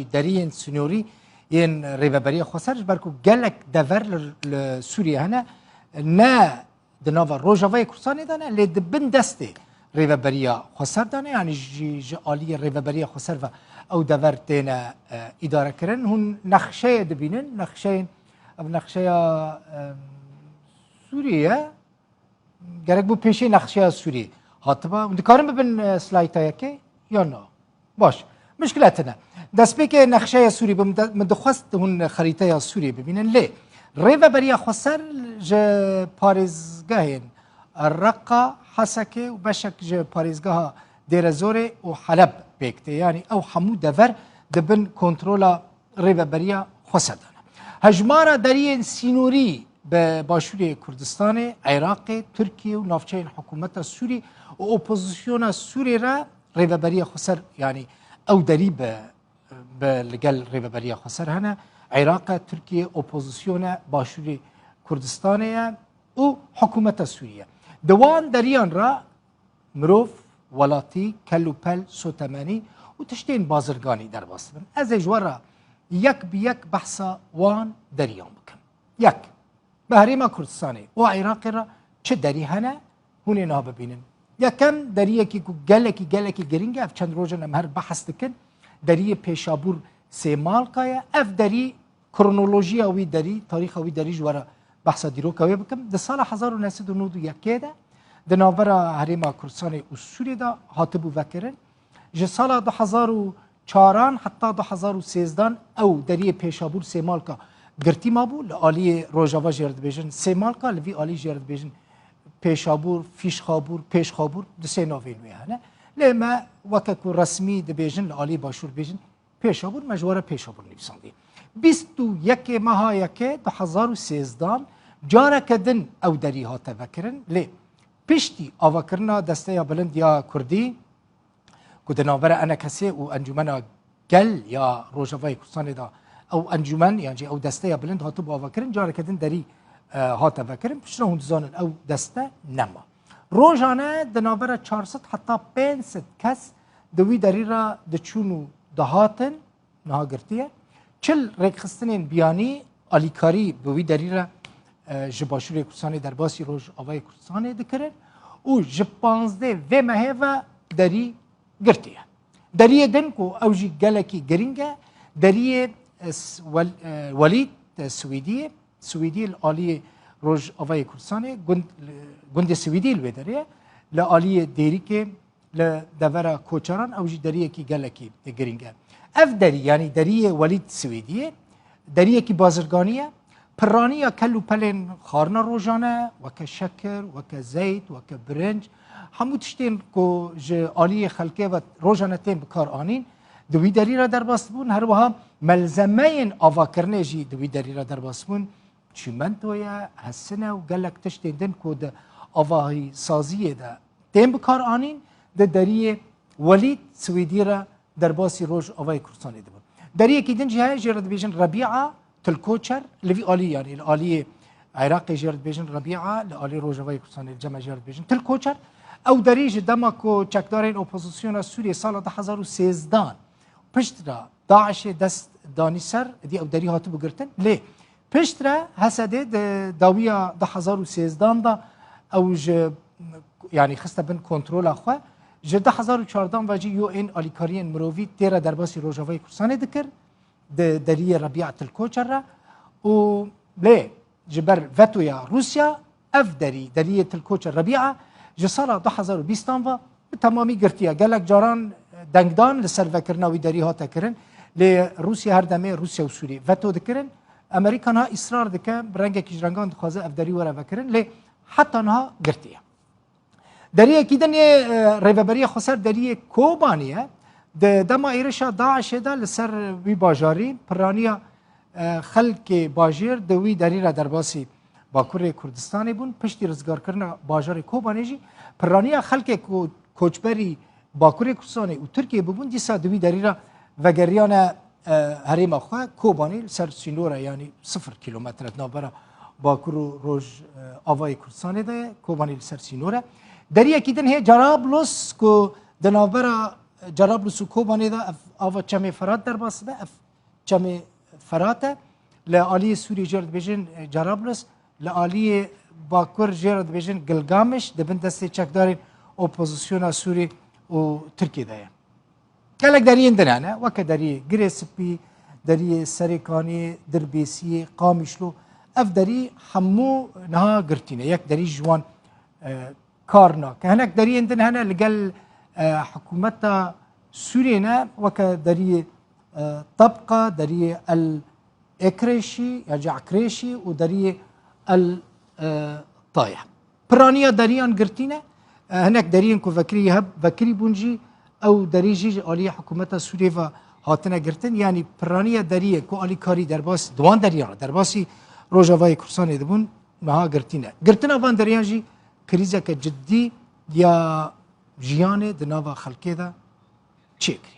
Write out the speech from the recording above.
دارين سنوري ين ريبابريا خسرج بركو جالك دفر لسوريا هنا نا دنافا روجافاي كورساني دانا اللي دبن دستي ريبابريا خسر دانا يعني جي آلية ريبابريا خسر او دفر تينا إدارة كرن هون نخشايا دبينن نخشايا سوريا جالك بو بيشي نخشايا سوريا هاتبا ودكارم ببن سلايتا يكي یا نه باش مشکلاتنا دست به که نقشه سوری بمدخواست هون خریطه سوری ببینن لی ریو بریا خسر ج پارزگاهین الرقة حسكه وبشك ج پارزگاه دير زوري وحلب بيكتي يعني او حمو دفر دبن كنترولا ریو بریا خسر دانا هجمارا دارين سينوري بباشور كردستان عراق تركيا ونافچه حكومت سوري و اپوزيسيون سوري را ريبابريا خسر يعني او دري بلقال ريبابريا خسر هنا عراق تركيا اوبوزيسيون باشور كردستانية و حكومة سوريا دوان دريان را مروف ولاتي كلو بل سوتماني و تشتين بازرگاني در باستبن از اجوارا يك بيك بحثا وان دريان بكم يك بهريما كردستاني و عراق را چه دري هنا هوني نها ببينن یکم دریه که گلکی گرینگه اف چند روزه نمهر بحث دکن دریه پیشابور سه مال کایا اف دری کرونولوژی اوی دری تاریخ اوی دری جوارا بحث دیرو کوی بکم د سال 1991 ده د ناورا هریما کردستان اصولی دا هاتبو وکرن ج سال 2004 حتی 2013 او دریه پیشابور سه مال کا گرتی ما بو لالی روجاوا جرد بیژن سه مال کا لوی آلی جرد بیژن پیشابور فیشخابور پیشخابور دسه نوین میانه لما وککو رسمی دبیجن لالی باشور بیجن پیشابور مجوره پیشابور نویساندی 21 ماه یک 2013 جاره کدن او دری ها تفکرن لی پشتی آوکرنا دسته یا بلند یا کردی کدناور انا کسی و انجمن گل یا روجاوای کردستان دا او انجمن یعنی او دسته یا بلند هاتو با آوکرن جاره کدن دری هات فکرم پشت هون زانن او دسته نما روزانه دنابره 400 حتی 500 کس دوی دری را دچونو دهاتن نها گرتیه چل رکخستنین بیانی آلیکاری بوی دری را جباشور کردستان در باسی روز آوای کردستان دکرن و جپانزده و مهوه دری گرتیه دری دن کو اوجی گلکی گرینگه دری ولید سویدیه سویدی العالی روز آوای کردستان گند سویدی الودریه لعالی دیری که لدورا کوچران اوجی دریه کی گلکی گرینگه اف دری یعنی دری ولید سویدیه دریه کی بازرگانیه پرانیه کلو پلن خارنا روزانه وک شکر وک زیت وک برنج همو تشتین کو ج عالی خلقه و روزانه تیم بکار آنین دوی دری را در باستبون هر وها ملزمین آواکرنه جی دوی دری را در باستبون چیمنتویا حسنه و گلک تشتیدن کود آواهی سازیه ده تیم بکار آنین ده دریه ولید سویدی را در باسی روز آوای کردستانی ده بود دریه که دن جهه جرد بیجن ربیعه تلکوچر لوی آلی یعنی آلی عراقی جرد بیجن ربیعه لآلی روز آوای کردستانی جمع جرد بیجن تلکوچر او دریج دما کو چکدارین اپوزیسیون سوریه سال 2013 پشت را داعش دست دانی سر دی او دری هاتو بگرتن لی پشت را حسده داویا 2013 دا او یعنی خسته بن کنترل اخوه ج 2014 واجی یو ان آلیکارین مرووی تیرا در باسی روجاوای کردستان دکر دری ربیعه الکوچر را و لی جبر وتویا روسیا اف دری الکوچر ربیعه ج سال 2020 و تمامی گرتیا گلک جاران دنگدان لسر وکرناوی دری ها تکرن لی روسیا هر دمه روسیا و سوریه وتو دکرن امریکان ها اصرار دکه رنگ کیجرانگان دخوازه اف دری وره وکرن لی حتی نها گرتیه دریه کیدن ریوبری خسر دریه کوبانیه دما ایرشا داعش ده لسر وی باجاری پرانیا خلق باجیر دوی دری را در باسی باکور کردستانی بون پشتی رزگار کردن باجار کوبانی جی پرانیا خلق کوچبری باکور کردستانی و ترکیه ببون دیسا دوی دری را وگریان هریم خواه کوبانی سر سینوره یعنی 0 کیلومتر نابرا باکور روز آوای کردستانی ده کوبانی سر سینوره دریه کیدن هی جرابلس کو دنابرا جرابلس و کوبانê da ava çemê Ferat derbas be ev çemê Ferat e li aliyê Sûriyê jê re dibêjin Carablus li aliyê Bakur jê re dibêjin Gilgameş dibin destê çekdarên opozisyona Sûrî û Tirkiyê de ye. Gelek deriyên din hene weke deriyê Girê Spî, deriyê Serêkaniyê, Dirbêsiyê, Qamişlo ev derî hemû niha girtîne yek derî ji wan kar nake. Hinek deriyên din hene li gel حکومتا سوریه نه وکه دری طبقه دری الاکریشی یا جعکریشی و دری الطایح پرانیا دریان گرتینه هناك دریان کو وکری هب وکری بونجی او دری جی عالی حکومتا سوریه و هاتنه گرتن یعنی پرانیا دریه کو عالی کاری درباس دوان دریان درباسی روجاوای کورسان دبون نها گرتینه گرتنه وان دریان جی کریزه که جدی یا جیانه دناوا خلقه دا چه کری